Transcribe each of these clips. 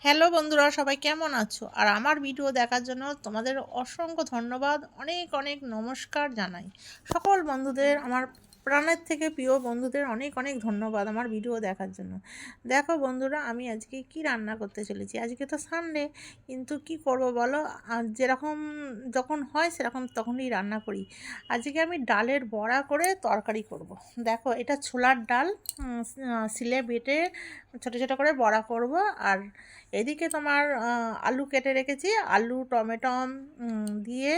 Hello বন্ধুরা, সবাই কেমন আছো? আর আমার ভিডিও দেখার জন্য তোমাদের অসংখ্য ধন্যবাদ, অনেক অনেক নমস্কার জানাই। সকল বন্ধুদের, আমার প্রাণের থেকে প্রিয় বন্ধুদের অনেক অনেক ধন্যবাদ আমার ভিডিও দেখার জন্য। দেখো বন্ধুরা, আমি আজকে কি রান্না করতে চলেছি। আজকে তো সানডে, কিন্তু কি করব বলো, যেরকম যখন হয় সেরকম তখনই রান্না করি। আজকে আমি ডালের বড়া করে তরকারি করব। দেখো, এটা ছোলার ডাল, শিলে বেটে ছোটো ছোটো করে বড়া করব। আর এদিকে তোমার আলু কেটে রেখেছি, আলু টমেটো দিয়ে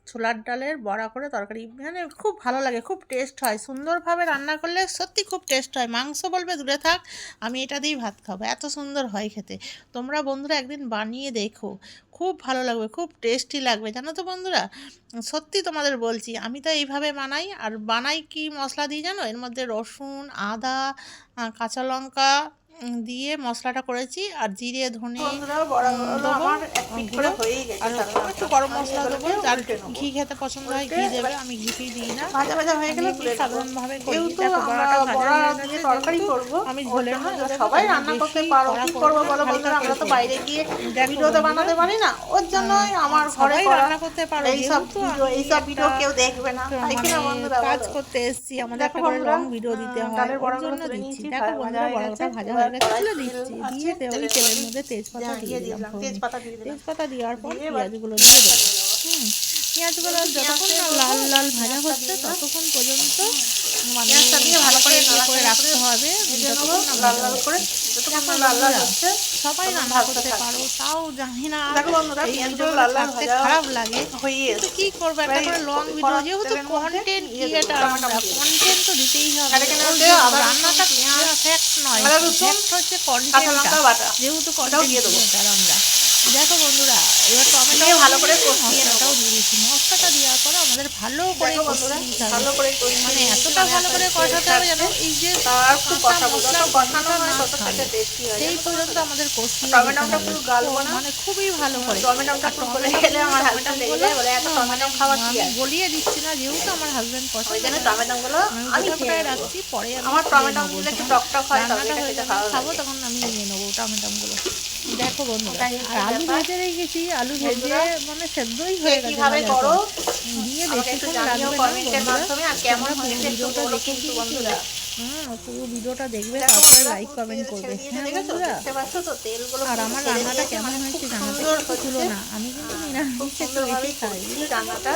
ছোলার ডালের বড়া করে তরকারি, মানে খুব ভালো লাগে, খুব টেস্ট হয়। সুন্দরভাবে রান্না করলে সত্যি খুব টেস্ট হয়। মাংস বলবে দূরে থাক, আমি এটা দিয়েই ভাত খাবো, এত সুন্দর হয় খেতে। তোমরা বন্ধুরা একদিন বানিয়ে দেখো, খুব ভালো লাগবে, খুব টেস্টি লাগবে, জানো তো বন্ধুরা। সত্যি তোমাদের বলছি, আমি তো এইভাবে বানাই। আর বানাই কি মশলা দিই জানো? এর মধ্যে রসুন, আদা, কাঁচা লঙ্কা দিয়ে মশলাটা করেছি। আর জিরে, ধনে দেবো, আর একটু গরম মশলা দেবো। যার ঘি খেতে পছন্দ হয় ঘি দেবে, আমি ঘি দিই না। ভাজা ভাজা হয়ে গেলে সাধারণভাবে করি। দেখো, বড়াটা ভাজা হয়ে গেছে, তরকারি করব আমি ঝোলের মধ্যে দেবো। সবাই রান্না করতে পারো, কি করবো বলো বন্ধুরা, আমরা তো বাইরে গিয়ে ভিডিওতে বানাতে পারি না, ওর জন্যই আমার ঘরে রান্না করতে পারো। এইসব ভিডিও কেউ দেখবে না, তাই কি না বন্ধুরা? কাজ করতে এসেছি, আমাদের একটা করে লং ভিডিও দিতে হয়, ওর জন্য দিচ্ছি। দেখো বন্ধুরা, বড়াটা ভাজা হয়ে গেছে, তুলে দিচ্ছি। দিয়ে ওই তেলের মধ্যে তেজপাতা দিয়ে দিলাম। তেজপাতা দেওয়ার পর পেঁয়াজগুলো দিয়ে দেবো। পেঁয়াজগুলো যতক্ষণ না লাল লাল ভাজা হচ্ছে ততক্ষণ পর্যন্ত মানে ভালো করে ইয়ে করে রাখতে হবে। সবাই রান্না করতে পারো, তাও জানি না এই ভিডিওগুলো ছাড়তে খারাপ লাগে, কিন্তু কি করবো, একটা করে লং ভিডিও, যেহেতু কন্টেন্ট ক্রিয়েটার আমরা, কন্টেন্ট তো দিতেই হবে। রান্নাটা ফ্যাক্ট নয়, ফ্যাক্ট হচ্ছে কন্টেন্টটা, যেহেতু কন্টেন্ট ক্রিয়েটার আমরা। দেখো বন্ধুরা, এবার টমেটো ভালো করে মশলাটাও দিয়ে দিচ্ছি। মশলাটা দেওয়ার পর আমাদের ভালো করে মানে এতটা ভালো করে কষাতে হবে যেন এই যে কাঁচা মশলার গন্ধটা না ছাড়ে, সেই পর্যন্ত আমাদের কষিয়ে মানে খুবই ভালো করে। আমি গলিয়ে দিচ্ছি না, যেহেতু আমার হাজবেন্ড পছন্দ, আমি গোটায় রাখছি, পরে রান্নাটা হয়ে যাবে, খাবো তখন আমি নিয়ে নেবো টমেটোগুলো। দেখো বন্ধুরা, আর আলু ভেজে রেখেছি, আলু ভেজে মানে সেদ্ধই হয়ে গেছে, দিয়ে বেশিক্ষণ লাগবে না বন্ধুরা। তোমরা ভিডিওটা দেখে বন্ধুরা, পুরো ভিডিওটা দেখবে, তারপরে লাইক কমেন্ট করবে, হ্যাঁ বন্ধুরা। আর আমার রান্নাটা কেমন হয়েছে জানাতে ভুলো না। আমি কিন্তু নিরামিষ একটু বেশি খাই, রান্নাটা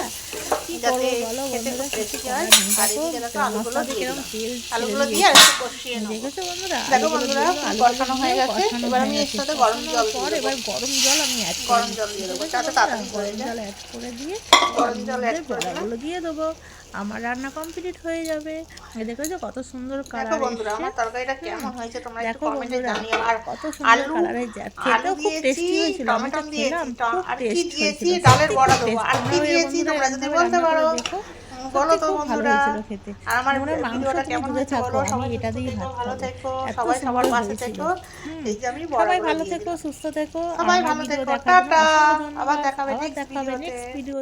কি করবো বলো বন্ধুরা, কিছু করার নেই। দেখো মশলা দিয়ে কিরকম তেল দেখেছো বন্ধুরা। আলুগুলো হয়ে গেছে, এবার আমি এর সাথে গরম জল পর এবার গরম জল আমি অ্যাড গরম জল দিয়ে দেবো, গরম জল অ্যাড করে দিয়ে বড়াগুলো দিয়ে দেবো। আমার রান্না কমপ্লিট হয়ে যাবে। দেখেছো কত সুন্দর কালার এসেছে। আমার তরকারিটা কেমন হয়েছে তোমরা একটু কমেন্টে জানিও। আর কত সুন্দর কালার হয়েছে, খেতেও খুব টেস্টি হয়েছিল। আমি তো খেলাম, খুব টেস্ট হয়েছিল। ডালের বড়া দেবো, আর কি দিয়েছি তোমরা যদি বলতে পারো বলো তো বন্ধুরা। আর আমার ভিডিওটা কেমন হয়েছে বলো, সবাই এটা দিয়ে ভালো থেকো, সবাই সবার পাশে থেকো। এই যে আমি সবাই ভালো থেকো, সুস্থ থেকো, সবাই ভালো থেকো, টাটা, আবার দেখাবে নেক্সট ভিডিও।